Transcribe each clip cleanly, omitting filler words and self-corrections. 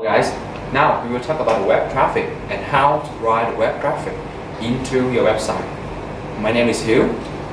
Guys, now we will talk about web traffic and how to drive the web traffic into your website. My name is Hiếu.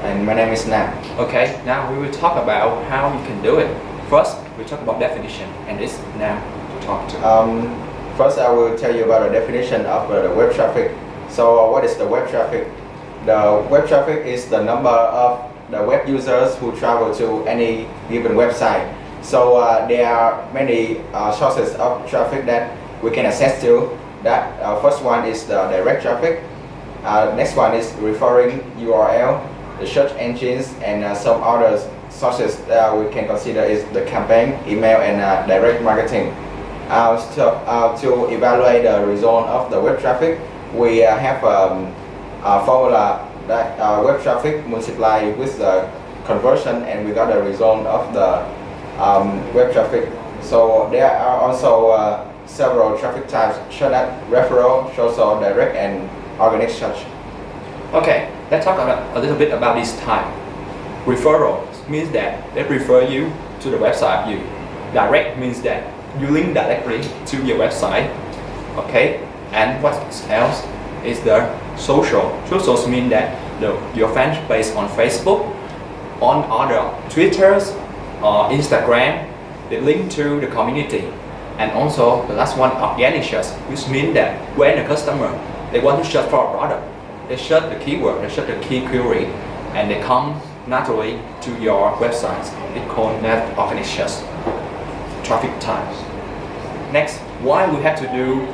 And my name is Nam. Okay, now we will talk about how you can do it. First, we talk about definition, and it's Nam to talk to. First, I will tell you about the definition of the web traffic. So, what is the web traffic? The web traffic is the number of the web users who travel to any given website. So, there are many sources of traffic that we can access to. That first one is the direct traffic. Next one is referring URL, the search engines, and some other sources that we can consider is the campaign, email, and direct marketing. To evaluate the result of the web traffic, we have a formula that web traffic multiplied with the conversion, and we got the result of the web traffic. So there are also several traffic types, such as referral, social, direct, and organic search. Okay, let's talk a little bit about this type. Referral means that they refer you to the website. You direct means that you link directly to your website. Okay, and what else is the social? Socials mean that your fan base on Facebook, on other Twitters or Instagram, they link to the community. And also the last one, organic search, which means that when a customer they want to search for a product, they search the keyword, they search the key query, and they come naturally to your website. It's called that organic search traffic types. Next, why we have to do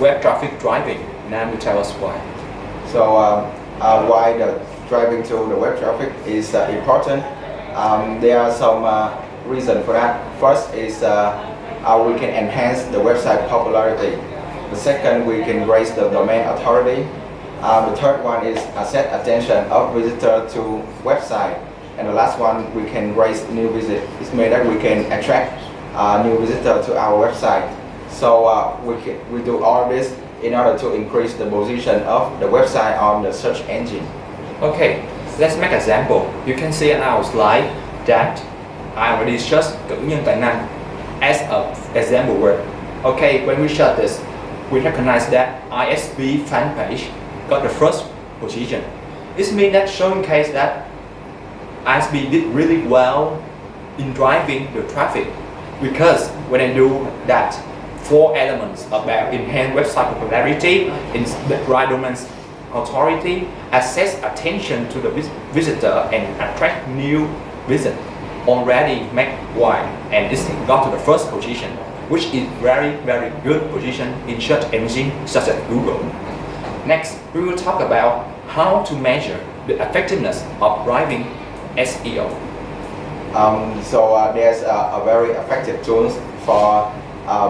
web traffic driving? Now you tell us why. So why the driving to the web traffic is important? There are some reasons for that. First is we can enhance the website popularity. The second, we can raise the domain authority. The third one is set attention of visitor to website. And the last one, we can raise new visit. It means that we can attract new visitor to our website. So we do all this in order to increase the position of the website on the search engine. Okay, let's make example. You can see on our slide that I already searched cử nhân tài năng as an example word. Okay, when we search this, we recognize that ISB fan page got the first position. This means that showcase that ISB did really well in driving the traffic, because when I do that, 4 elements about enhance website popularity, in the right domain authority, access attention to the visitor, and attract new visit, already make wide, and this got to the first position, which is very good position in search engine such as Google. Next, we will talk about how to measure the effectiveness of driving SEO. There's a very effective tools for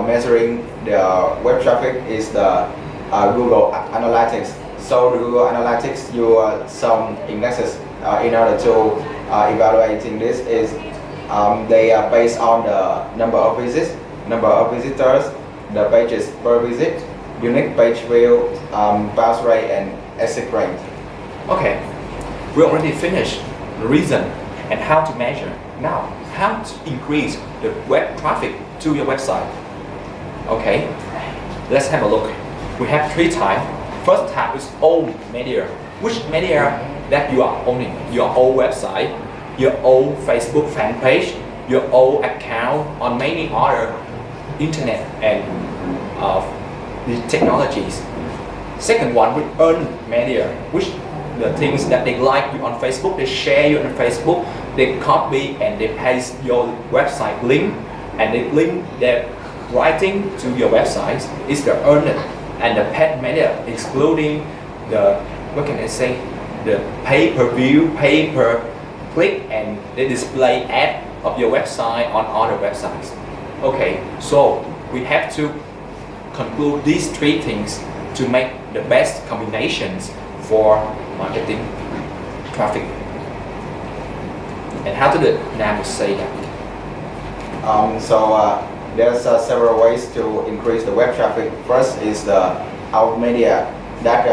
measuring the web traffic is the Google Analytics. So the Google Analytics use some indexes in order to evaluating this. Is they are based on the number of visits, number of visitors, the pages per visit, unique page view, bounce rate, and exit rate. Okay, we already finished the reason and how to measure. Now, how to increase the web traffic to your website. Okay, let's have a look. We have 3 types. First type is own media. Which media that you are owning? Your own website, your own Facebook fan page, your own account on many other internet and the technologies. Second one, we earn media, which the things that they like you on Facebook, they share you on Facebook, they copy and they paste your website link, and they link their writing to your website. Is the earned. And the paid media, excluding the, what can I say, the pay-per-view, pay-per-click, and they display ad of your website on other websites. Okay, so we have to conclude these 3 things to make the best combinations for marketing traffic. And how to do it? Now we say that. There's several ways to increase the web traffic. First is the out media that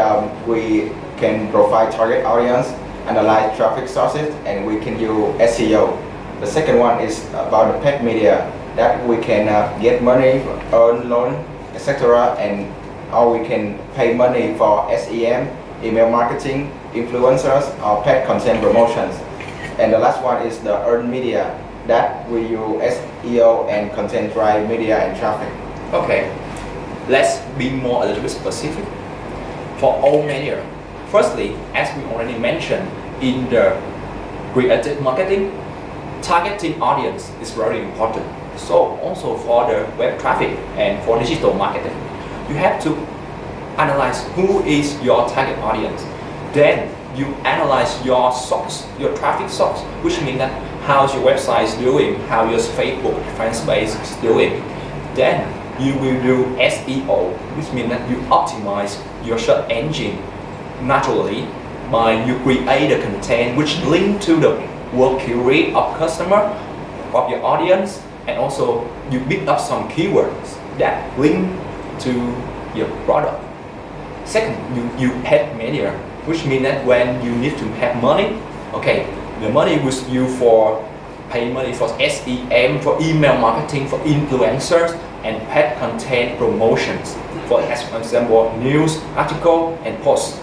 we can provide target audience, analyze traffic sources, and we can use SEO. The second one is about the paid media. that we can get money, earn loan, etc. And or we can pay money for SEM, email marketing, influencers, or paid content promotions. And the last one is the earned media, that we use SEO and content drive media and traffic. Okay, let's be more a little bit specific. For all media, firstly, as we already mentioned in the creative marketing, targeting audience is very important. So also for the web traffic and for digital marketing, you have to analyze who is your target audience. Then you analyze your source, your traffic source, which means that how's your website is doing, how your Facebook fan base is doing. Then you will do SEO, which means that you optimize your search engine naturally by you create the content which link to the word query of customer, of your audience, and also you pick up some keywords that link to your product. Second, you paid media, which means that when you need to have money, okay, the money was used for pay money for SEM, for email marketing, for influencers, and paid content promotions. For example, news, article, and posts.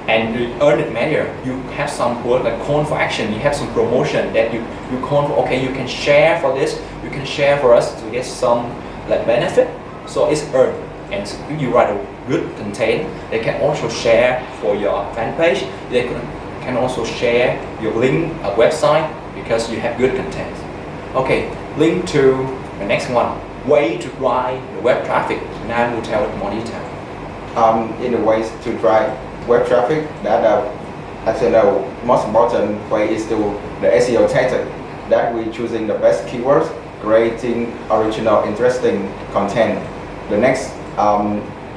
And the earned media, you have some word like call for action, you have some promotion that you call for, okay, you can share for this, you can share for us to get some like benefit. So it's earned. And if you write a good content, they can also share for your fan page. They can also share your link, a website, because you have good content. Okay, link to the next one. Way to drive the web traffic. Now we'll tell it more detail. In the ways to drive web traffic, that actually the most important way is to the SEO tactic, that we're choosing the best keywords, creating original, interesting content. The next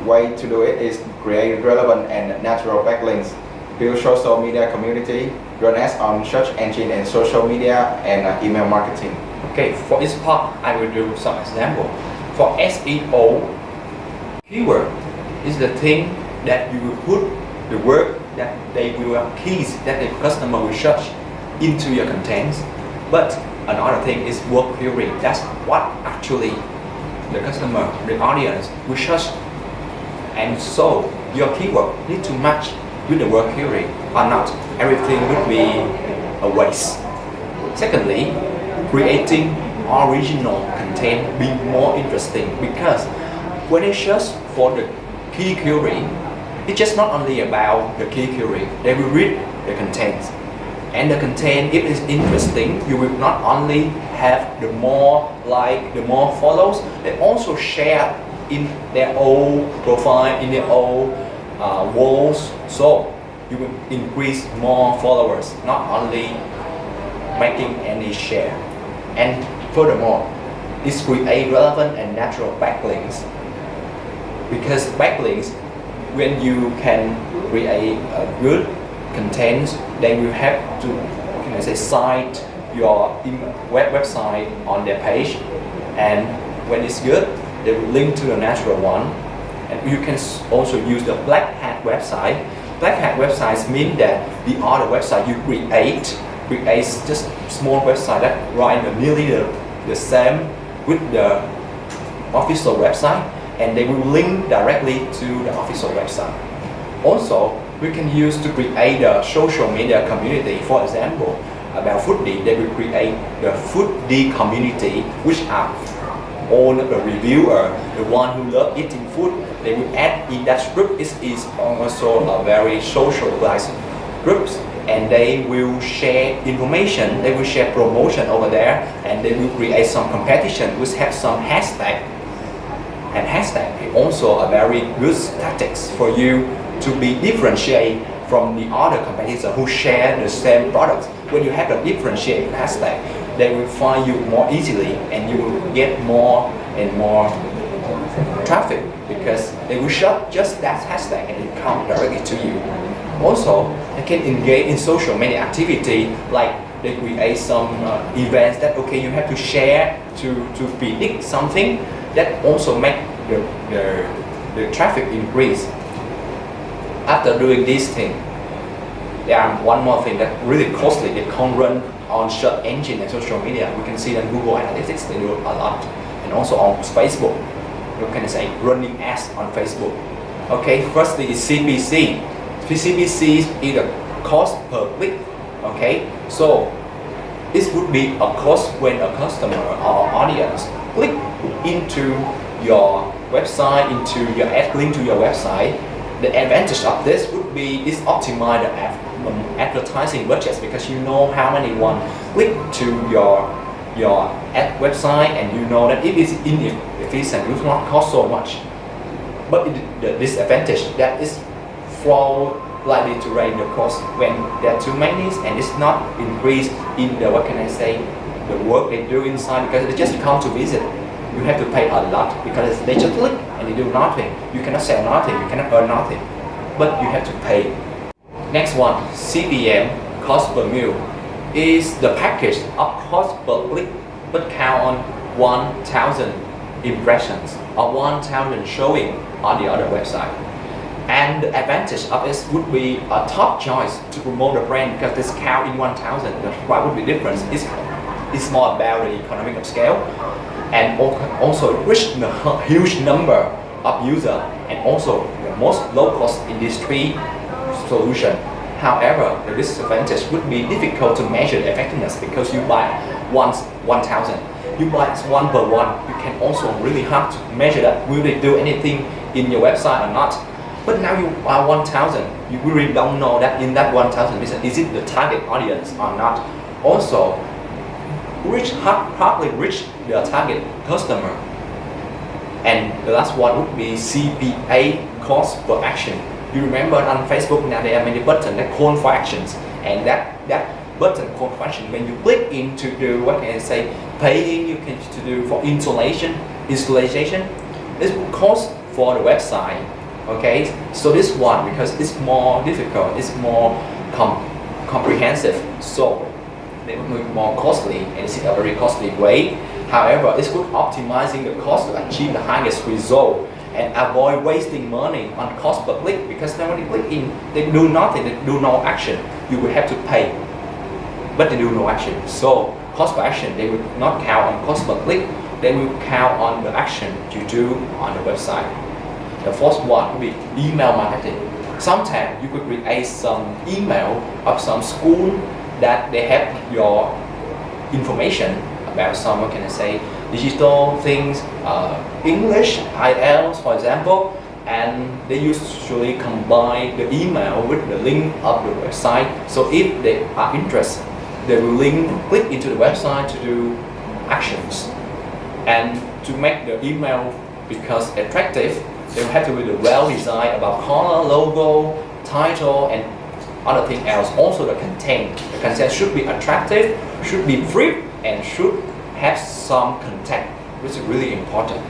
way to do it is create relevant and natural backlinks, build social media community, run ads on search engine and social media, and email marketing. Okay, for this part, I will do some example. For SEO, keyword is the thing that you will put the word that they will keys that the customer will search into your contents. But another thing is word query. That's what actually the customer, the audience will search. And so your keyword need to match with the word query, or not everything would be a waste. Secondly, creating original content be more interesting, because when they search for the key query, it's just not only about the key query, they will read the content. And the content, if it's interesting, you will not only have the more like, the more follows, they also share in their own profile, in their own walls. So you will increase more followers, not only making any share. And furthermore, it's create relevant and natural backlinks. Because backlinks, when you can create a good content, then you have to cite your website on their page, and when it's good, they will link to the natural one. And you can also use the black hat website. Black hat websites mean that the other website you create just small website that write nearly the same with the official website, and they will link directly to the official website. Also, we can use to create a social media community. For example, about foodie, they will create the foodie community, which are all the reviewer, the one who love eating food. They will add in that group. It is also a very socialized groups, and they will share information, they will share promotion over there, and they will create some competition which have some hashtag. And hashtag is also a very good tactics for you to be differentiated from the other competitors who share the same products. When you have a differentiated hashtag, they will find you more easily, and you will get more and more traffic, because they will shop just that hashtag and it come directly to you. Also, they can engage in social media activity, like they create some events that okay, you have to share to predict something, that also make the traffic increase. After doing this thing, there are one more thing that really costly. It can run on search engine and social media. We can see that Google Analytics, they do a lot. And also on Facebook, you can say running ads on Facebook. Okay, firstly is CPC. CPC is the cost per click. Okay, so this would be a cost when a customer or audience click into your website, into your ad link to your website. The advantage of this would be is optimize the advertising budgets, because you know how many one click to your ad website, and you know that it is inefficient, it will not cost so much. But the disadvantage that is for likely to raise the cost when there are too many, and it's not increase in the, what can I say, the work they do inside, because they just come to visit. You have to pay a lot because they just click and they do nothing. You cannot sell nothing, you cannot earn nothing, but you have to pay. Next one, CPM, cost per mille, is the package of cost per click, but count on 1,000 impressions or 1,000 showing on the other website. And the advantage of this would be a top choice to promote the brand, because this count in 1,000. What would be difference is more about the economic of scale, and also reach the huge number of users, and also the most low cost in these three solutions. However, the disadvantage would be difficult to measure the effectiveness, because you buy once 1,000, you buy one per one. You can also really hard to measure that will they do anything in your website or not. But now you buy 1,000, you really don't know that in that 1,000 is it the target audience or not. Also, hardly reach the target customer. And the last one would be CPA, cost per action. You remember on Facebook now there are many buttons that call for actions, and that button call for action, when you click into the, what can I say, paying, you can to do for installation, this will cost for the website. Okay, so this one, because it's more difficult, it's more comprehensive, so they will be more costly, and it's a very costly way. However, it's good optimizing the cost to achieve the highest result and avoid wasting money on cost per click, because when they click in, they do nothing, they do no action. You will have to pay, but they do no action. So cost per action, they will not count on cost per click, they will count on the action you do on the website. The fourth one will be email marketing. Sometimes you could create some email of some school that they have your information about some, what can I say, digital things, English, IELTS for example, and they usually combine the email with the link of the website. So if they are interested, they will click into the website to do actions. And to make the email because attractive, they will have to be well designed about color, logo, title, and other thing else. Also the content. The content should be attractive, should be free, and should have some content, which is really important.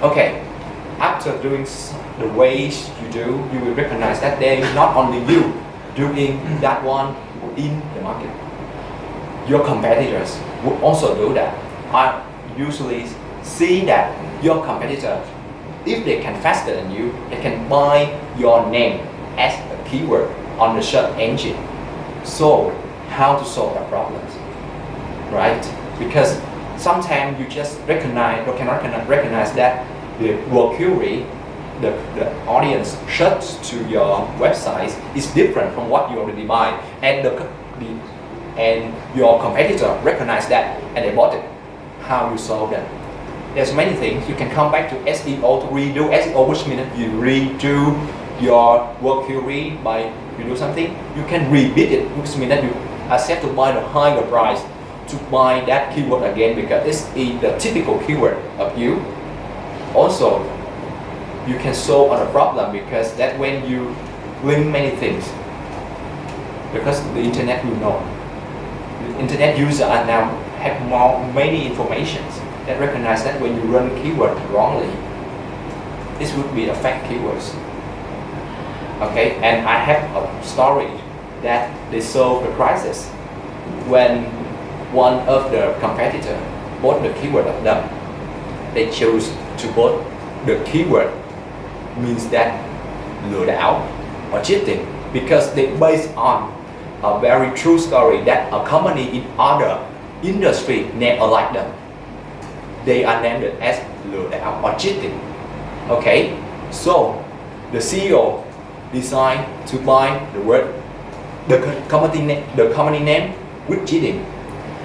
Okay, after doing the ways you do, you will recognize that there is not only you doing that one in the market. Your competitors will also do that. I usually see that your competitor, if they can faster than you, they can buy your name as a keyword on the search engine. So how to solve that problem, right? Because sometimes you just recognize or cannot recognize that the word query, the audience search to your website is different from what you already buy, and and your competitor recognize that and they bought it. How you solve that? There's many things. You can come back to SEO to redo SEO, which means that you redo your word query by you do something. You can repeat it, which means that you accept to buy the higher price to buy that keyword again, because it's the typical keyword of you. Also, you can solve on a problem, because that when you link many things, because the internet will know. The internet users are now have many informations that recognize that when you run keyword wrongly, this would be a fake keywords. Okay, and I have a story that they solved the crisis when one of the competitor bought the keyword of them. They chose to bought the keyword means that lừa đảo or cheating, because they based on a very true story that a company in other industry named alike them. They are named as lừa đảo or cheating. Okay, so the CEO decided to buy the company name with cheating.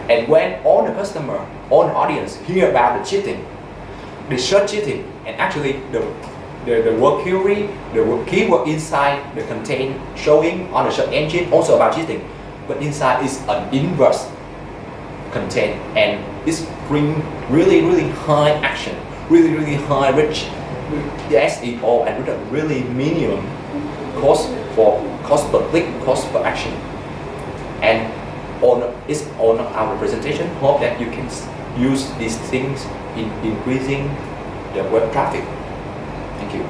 And when all the customer, all the audience hear about the cheating, they search cheating, and actually the word query, the keyword inside the content showing on the search engine also about cheating, but inside is an inverse content, and it's bring really high action, really high rich SEO, and with a really minimum cost per click, cost per action. And it's on our presentation. Hope that you can use these things in increasing the web traffic. Thank you.